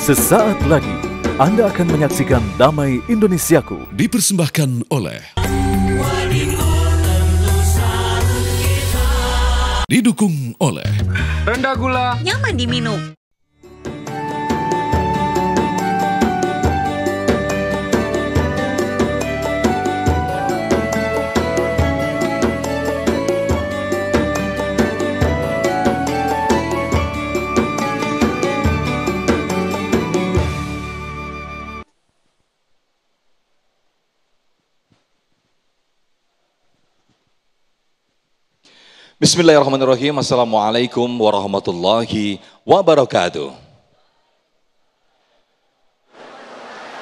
Sesaat lagi Anda akan menyaksikan Damai Indonesiaku dipersembahkan oleh didukung oleh rendah gula, nyaman diminum. Bismillahirrahmanirrahim. Assalamualaikum warahmatullahi wabarakatuh.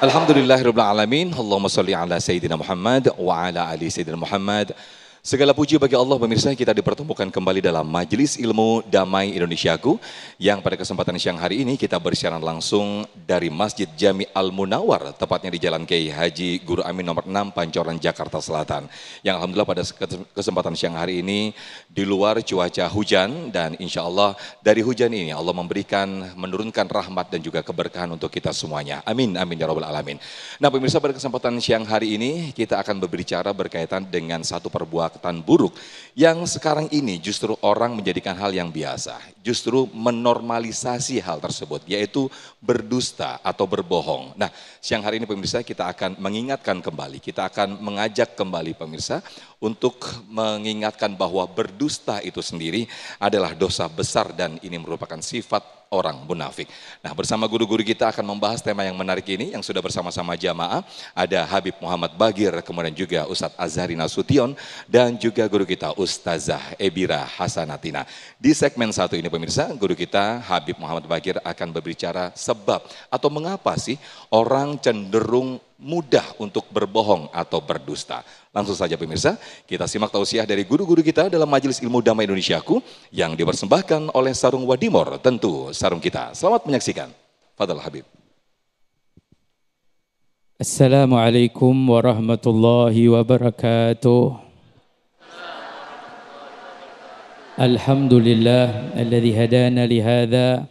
Alhamdulillahirabbil alamin. Allahumma shalli ala sayyidina Muhammad wa ala ali sayyidina Muhammad. Segala puji bagi Allah, pemirsa, kita dipertemukan kembali dalam Majelis Ilmu Damai Indonesiaku yang pada kesempatan siang hari ini kita bersiaran langsung dari Masjid Jami Al-Munawwar, tepatnya di Jalan Kiai Haji Guru Amin nomor 6 Pancoran, Jakarta Selatan. Yang alhamdulillah pada kesempatan siang hari ini di luar cuaca hujan, dan insya Allah dari hujan ini Allah menurunkan rahmat dan juga keberkahan untuk kita semuanya. Amin, amin ya rabbal alamin. Nah pemirsa, pada kesempatan siang hari ini kita akan berbicara berkaitan dengan satu perbuatan buruk yang sekarang ini justru orang menjadikan hal yang biasa, justru menormalisasi hal tersebut, yaitu berdusta atau berbohong. Nah siang hari ini pemirsa kita akan mengingatkan kembali, kita akan mengajak kembali pemirsa untuk mengingatkan bahwa berdusta itu sendiri adalah dosa besar dan ini merupakan sifat orang munafik. Nah bersama guru-guru kita akan membahas tema yang menarik ini yang sudah bersama-sama jamaah. Ada Habib Muhammad Bagir, kemudian juga Ustadz Azhari Nasution dan juga guru kita Ustazah Ebira Hasanatina. Di segmen satu ini pemirsa, guru kita Habib Muhammad Bagir akan berbicara sebab atau mengapa sih orang cenderung mudah untuk berbohong atau berdusta. Langsung saja pemirsa, kita simak tausiah dari guru-guru kita dalam Majelis Ilmu Damai Indonesiaku yang dipersembahkan oleh Sarung Wadimor, tentu sarung kita. Selamat menyaksikan. Fadhal Habib. Assalamualaikum warahmatullahi wabarakatuh. Alhamdulillah alladzi hadana li hadza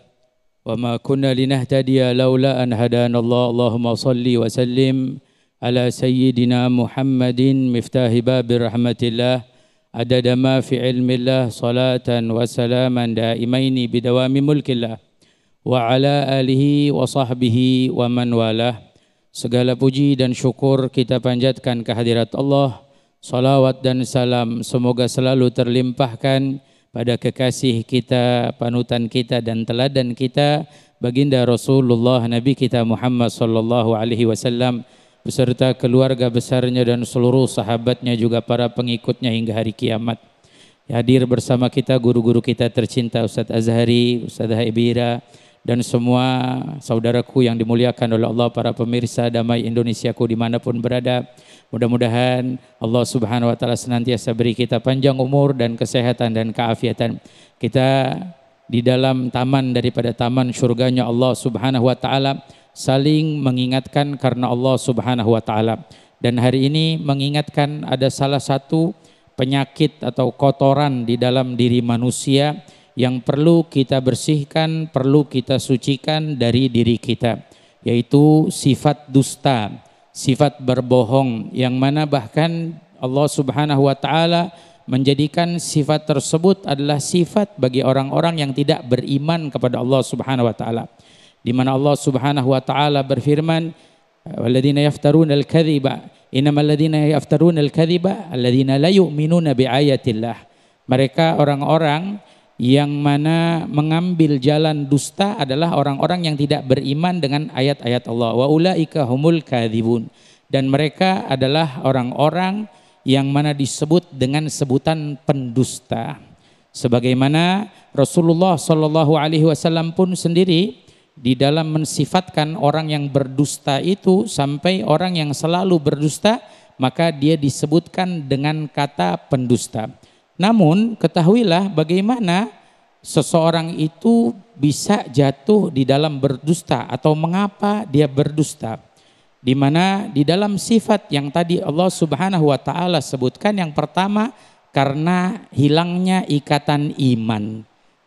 wa ma kunna linahtadiya laula an hadana Allah. Allahumma salli wa sallim ala sayyidina Muhammadin miftahi babir rahmatillah adada ma fi ilmillah salatan wa salaman daimaini bidawami mulkillah wa ala alihi wa sahbihi wa man walah. Segala puji dan syukur kita panjatkan kehadirat Allah. Salawat dan salam semoga selalu terlimpahkan pada kekasih kita, panutan kita dan teladan kita, baginda Rasulullah Nabi kita Muhammad sallallahu alaihi wasallam beserta keluarga besarnya dan seluruh sahabatnya juga para pengikutnya hingga hari kiamat. Hadir bersama kita guru-guru kita tercinta Ustadz Azhari, Ustazah Ebira dan semua saudaraku yang dimuliakan oleh Allah, para pemirsa Damai Indonesiaku dimanapun berada. Mudah-mudahan Allah Subhanahu wa Ta'ala senantiasa beri kita panjang umur dan kesehatan dan keafiatan. Kita di dalam taman daripada taman surganya Allah Subhanahu wa Ta'ala, saling mengingatkan karena Allah Subhanahu wa Ta'ala. Dan hari ini mengingatkan ada salah satu penyakit atau kotoran di dalam diri manusia yang perlu kita bersihkan, perlu kita sucikan dari diri kita, yaitu sifat dusta, sifat berbohong, yang mana bahkan Allah Subhanahu wa Ta'ala menjadikan sifat tersebut adalah sifat bagi orang-orang yang tidak beriman kepada Allah Subhanahu wa Ta'ala, di mana Allah Subhanahu wa Ta'ala berfirman, walladzina yaftaruna al-kadhiba innamal ladzina yaftaruna al-kadhiba alladzina la yu'minuna biayatillah. Mereka orang-orang yang mana mengambil jalan dusta adalah orang-orang yang tidak beriman dengan ayat-ayat Allah. Wa ulaika humul kadzibun. Dan mereka adalah orang-orang yang mana disebut dengan sebutan pendusta. Sebagaimana Rasulullah sallallahu alaihi wasallam pun sendiri di dalam mensifatkan orang yang berdusta itu, sampai orang yang selalu berdusta maka dia disebutkan dengan kata pendusta. Namun ketahuilah bagaimana seseorang itu bisa jatuh di dalam berdusta atau mengapa dia berdusta. Di mana di dalam sifat yang tadi Allah Subhanahu wa Ta'ala sebutkan, yang pertama karena hilangnya ikatan iman.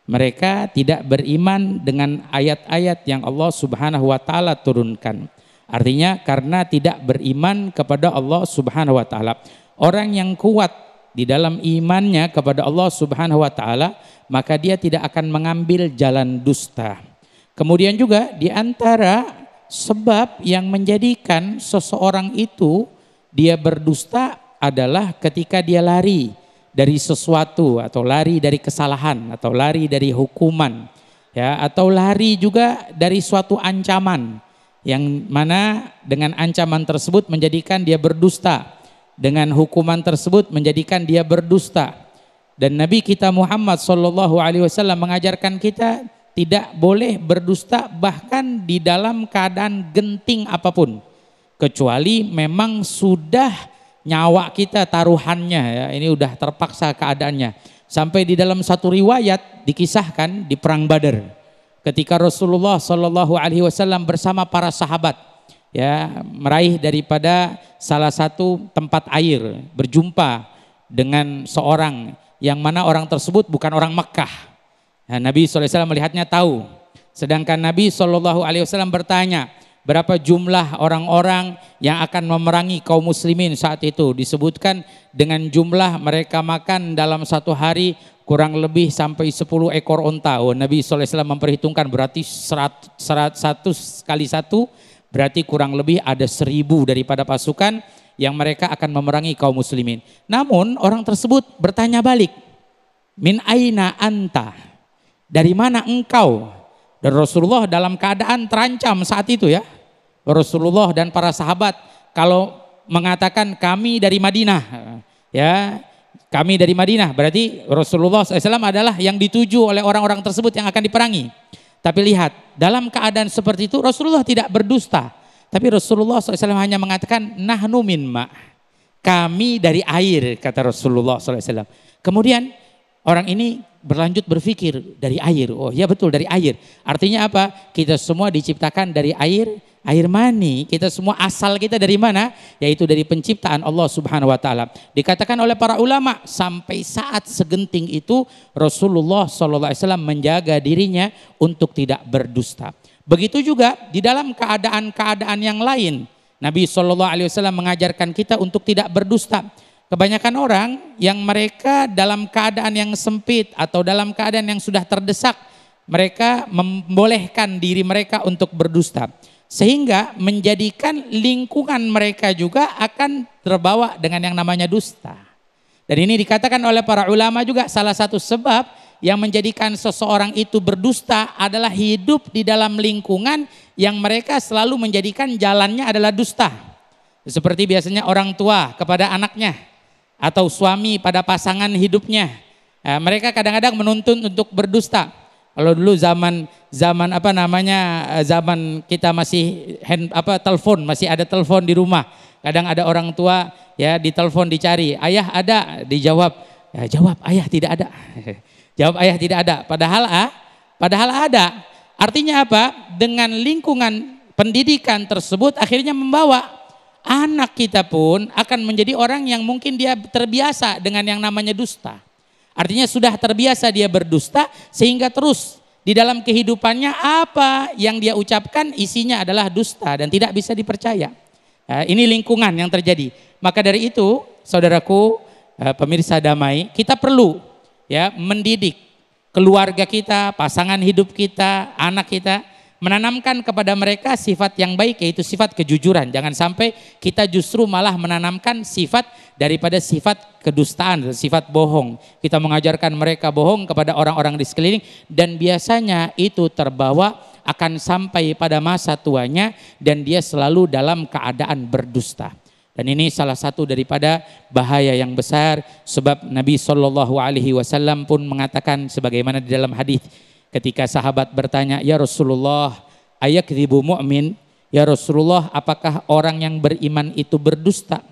Mereka tidak beriman dengan ayat-ayat yang Allah Subhanahu wa taala turunkan. Artinya karena tidak beriman kepada Allah Subhanahu wa taala. Orang yang kuat di dalam imannya kepada Allah Subhanahu wa taala, maka dia tidak akan mengambil jalan dusta. Kemudian juga di antara sebab yang menjadikan seseorang itu dia berdusta adalah ketika dia lari dari sesuatu, atau lari dari kesalahan, atau lari dari hukuman, ya, atau lari juga dari suatu ancaman yang mana dengan ancaman tersebut menjadikan dia berdusta, dengan hukuman tersebut menjadikan dia berdusta. Dan Nabi kita Muhammad SAW mengajarkan kita tidak boleh berdusta bahkan di dalam keadaan genting apapun, kecuali memang sudah nyawa kita taruhannya, ya, ini udah terpaksa keadaannya. Sampai di dalam satu riwayat dikisahkan di perang Badar, ketika Rasulullah SAW bersama para sahabat, ya, meraih daripada salah satu tempat air, berjumpa dengan seorang yang mana orang tersebut bukan orang Mekkah. Nah, Nabi SAW melihatnya tahu, sedangkan Nabi SAW bertanya, berapa jumlah orang-orang yang akan memerangi kaum muslimin saat itu? Disebutkan dengan jumlah mereka makan dalam satu hari kurang lebih sampai 10 ekor onta. Oh, Nabi SAW memperhitungkan berarti 100 kali 1 berarti kurang lebih ada 1000 daripada pasukan yang mereka akan memerangi kaum muslimin. Namun orang tersebut bertanya balik, min aina anta? Dari mana engkau? Dan Rasulullah dalam keadaan terancam saat itu, ya. Rasulullah dan para sahabat kalau mengatakan kami dari Madinah, ya, kami dari Madinah, berarti Rasulullah SAW adalah yang dituju oleh orang-orang tersebut yang akan diperangi. Tapi lihat, dalam keadaan seperti itu Rasulullah tidak berdusta. Tapi Rasulullah SAW hanya mengatakan nahnu min ma, kami dari air, kata Rasulullah SAW. Kemudian orang ini berlanjut berpikir, dari air. Oh ya betul, dari air. Artinya apa? Kita semua diciptakan dari air, air mani. Kita semua asal kita dari mana? Yaitu dari penciptaan Allah Subhanahu wa taala. Dikatakan oleh para ulama, sampai saat segenting itu Rasulullah SAW menjaga dirinya untuk tidak berdusta. Begitu juga di dalam keadaan-keadaan yang lain, Nabi SAW mengajarkan kita untuk tidak berdusta. Kebanyakan orang yang mereka dalam keadaan yang sempit atau dalam keadaan yang sudah terdesak, mereka membolehkan diri mereka untuk berdusta. Sehingga menjadikan lingkungan mereka juga akan terbawa dengan yang namanya dusta. Dan ini dikatakan oleh para ulama juga salah satu sebab yang menjadikan seseorang itu berdusta adalah hidup di dalam lingkungan yang mereka selalu menjadikan jalannya adalah dusta. Seperti biasanya orang tua kepada anaknya, atau suami pada pasangan hidupnya. Nah, mereka kadang-kadang menuntun untuk berdusta. Kalau dulu zaman kita masih telepon, masih ada telepon di rumah. Kadang ada orang tua, ya, ditelepon dicari, ayah ada, dijawab, ya, jawab ayah tidak ada. Jawab ayah tidak ada. Padahal ada. Artinya apa? Dengan lingkungan pendidikan tersebut akhirnya membawa anak kita pun akan menjadi orang yang mungkin dia terbiasa dengan yang namanya dusta. Artinya sudah terbiasa dia berdusta, sehingga terus di dalam kehidupannya apa yang dia ucapkan isinya adalah dusta dan tidak bisa dipercaya. Nah, ini lingkungan yang terjadi. Maka dari itu, saudaraku, pemirsa Damai, kita perlu, ya, mendidik keluarga kita, pasangan hidup kita, anak kita, menanamkan kepada mereka sifat yang baik, yaitu sifat kejujuran. Jangan sampai kita justru malah menanamkan sifat daripada sifat kedustaan, sifat bohong. Kita mengajarkan mereka bohong kepada orang-orang di sekeliling, dan biasanya itu terbawa akan sampai pada masa tuanya dan dia selalu dalam keadaan berdusta. Dan ini salah satu daripada bahaya yang besar, sebab Nabi SAW pun mengatakan sebagaimana di dalam hadis, ketika sahabat bertanya, ya Rasulullah, ayakdzibu mu'min? Ya Rasulullah, apakah orang yang beriman itu berdusta?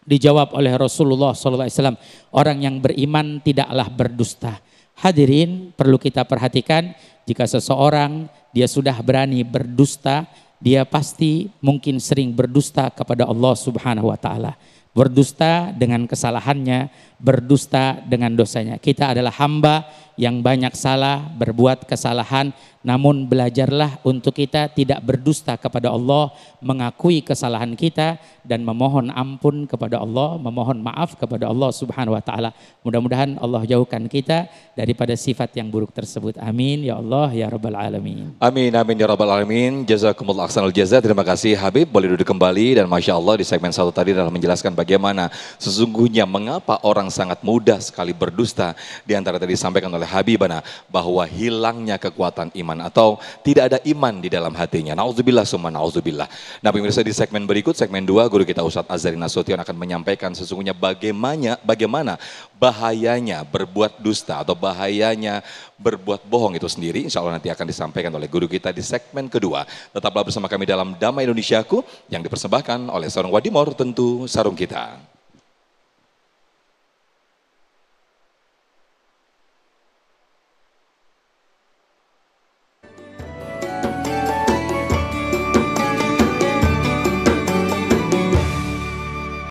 Dijawab oleh Rasulullah SAW, orang yang beriman tidaklah berdusta. Hadirin, perlu kita perhatikan, jika seseorang dia sudah berani berdusta, dia pasti mungkin sering berdusta kepada Allah Subhanahu wa taala. Berdusta dengan kesalahannya, berdusta dengan dosanya. Kita adalah hamba yang banyak salah, berbuat kesalahan, namun belajarlah untuk kita tidak berdusta kepada Allah, mengakui kesalahan kita dan memohon ampun kepada Allah, memohon maaf kepada Allah Subhanahu wa taala. Mudah-mudahan Allah jauhkan kita daripada sifat yang buruk tersebut. Amin ya Allah ya rabbal alamin. Amin amin ya rabbal alamin. Jazakumullah ahsanul jaza. Terima kasih Habib, boleh duduk kembali. Dan Masya Allah di segmen 1 tadi adalah menjelaskan bagaimana sesungguhnya mengapa orang sangat mudah sekali berdusta. Di antara tadi disampaikan oleh Habibana bahwa hilangnya kekuatan iman atau tidak ada iman di dalam hatinya. Nauzubillah summa nauzubillah. Nah pemirsa, di segmen berikut, segmen 2, guru kita Ustadz Azhari Nasution akan menyampaikan sesungguhnya bagaimana bahayanya berbuat dusta atau bahayanya berbuat bohong itu sendiri. Insya Allah nanti akan disampaikan oleh guru kita di segmen kedua. Tetaplah bersama kami dalam Damai Indonesiaku yang dipersembahkan oleh Sarung Wadimor, tentu sarung kita.